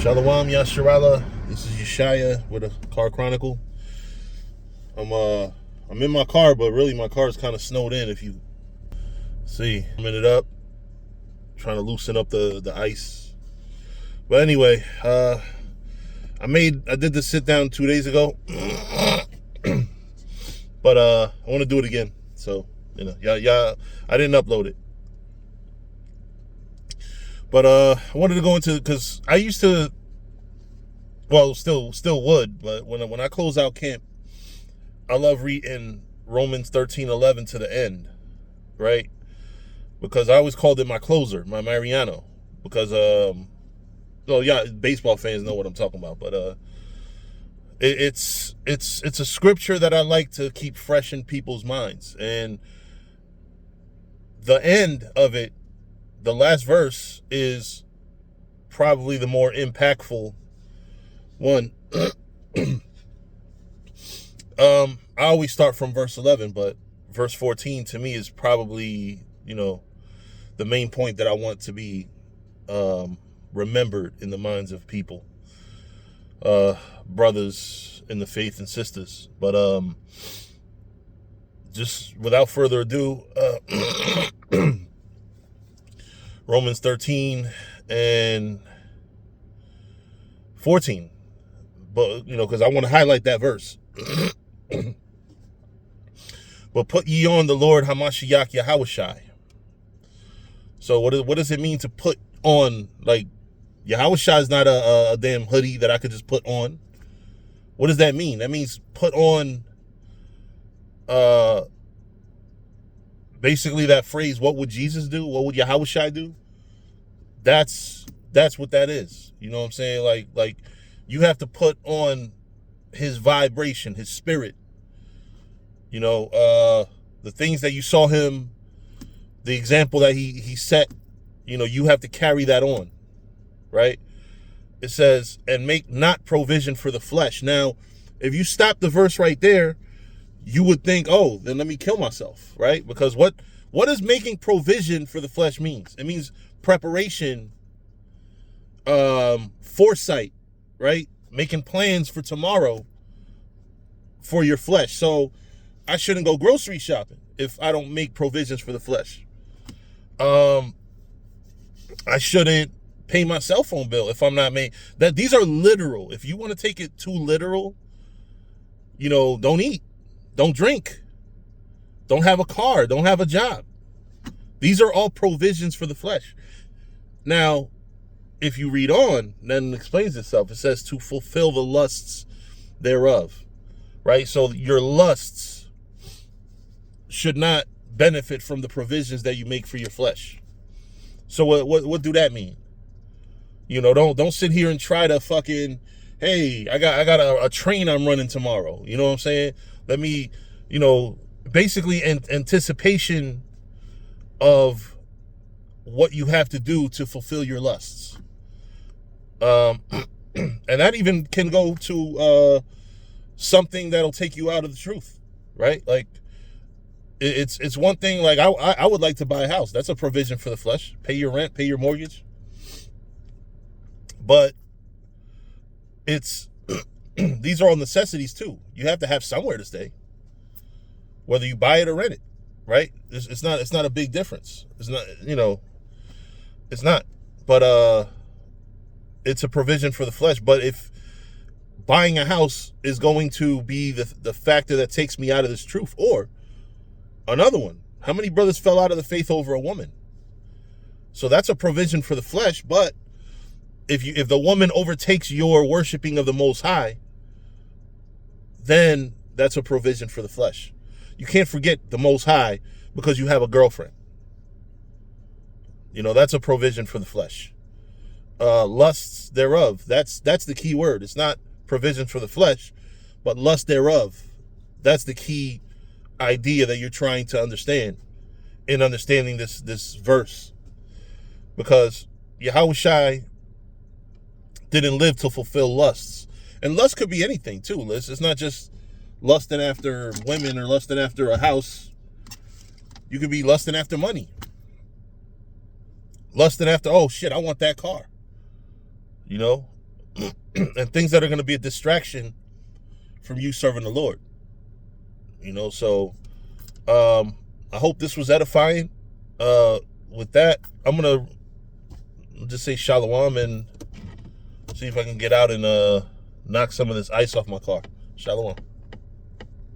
Shalom Yasharala. This is Yeshaya with a Car Chronicle. I'm in my car, but really my car is kind of snowed in. If you see, I'm in it up, trying to loosen up the ice. But anyway, I did this sit down 2 days ago, but I want to do it again. So yeah, I didn't upload it. But I wanted to go into, because I used to, well, still would, but when I close out camp, I love reading Romans 13:11 to the end, right? Because I always called it my closer, my Mariano, because well, yeah, baseball fans know what I'm talking about, but it's a scripture that I like to keep fresh in people's minds, and the end of it, the last verse, is probably the more impactful one. I always start from verse 11, but verse 14 to me is probably, the main point that I want to be remembered in the minds of people, brothers in the faith and sisters. But just without further ado, Romans 13 and 14, but because I want to highlight that verse. But put ye on the Lord Hamashiach Yahushai. So what does it mean to put on? Like, Yahushai is not a damn hoodie that I could just put on. What does that mean? That means put on, basically that phrase, what would Jesus do? What would Yahushai do? That's what that is. You know what I'm saying? Like you have to put on his vibration, his spirit. The things that you saw him, the example that he set, you have to carry that on, right? It says, and make not provision for the flesh. Now, if you stop the verse right there, you would think, oh, then let me kill myself, right? Because what does making provision for the flesh means? It means preparation, foresight, right? Making plans for tomorrow for your flesh. So I shouldn't go grocery shopping if I don't make provisions for the flesh. I shouldn't pay my cell phone bill if I'm not made. These are literal. If you want to take it too literal, don't eat, don't drink, don't have a car, don't have a job. These are all provisions for the flesh. Now, if you read on, then it explains itself. It says to fulfill the lusts thereof, right? So your lusts should not benefit from the provisions that you make for your flesh. So what do that mean? Don't sit here and try to fucking, hey, I got a train I'm running tomorrow. You know what I'm saying? Let me, basically anticipation of what you have to do to fulfill your lusts. And that even can go to something that'll take you out of the truth, right? Like, it's one thing, like I would like to buy a house. That's a provision for the flesh. Pay your rent, pay your mortgage. But it's these are all necessities too. You have to have somewhere to stay, whether you buy it or rent it, right? It's not a big difference. It's not, it's not. But it's a provision for the flesh. But if buying a house is going to be the factor that takes me out of this truth, or another one, how many brothers fell out of the faith over a woman? So that's a provision for the flesh. But if the woman overtakes your worshiping of the Most High, then that's a provision for the flesh. You can't forget the Most High because you have a girlfriend. That's a provision for the flesh. Lusts thereof, that's the key word. It's not provision for the flesh, but lust thereof. That's the key idea that you're trying to understand in understanding this verse. Because Yahushai didn't live to fulfill lusts. And lust could be anything too, Liz. It's not just lusting after women or lusting after a house. You could be lusting after money. Lusting after, oh shit, I want that car. and things that are going to be a distraction from you serving the Lord. You know, so I hope this was edifying. With that, I'm going to just say shalom and see if I can get out and knock some of this ice off my car. Shalom.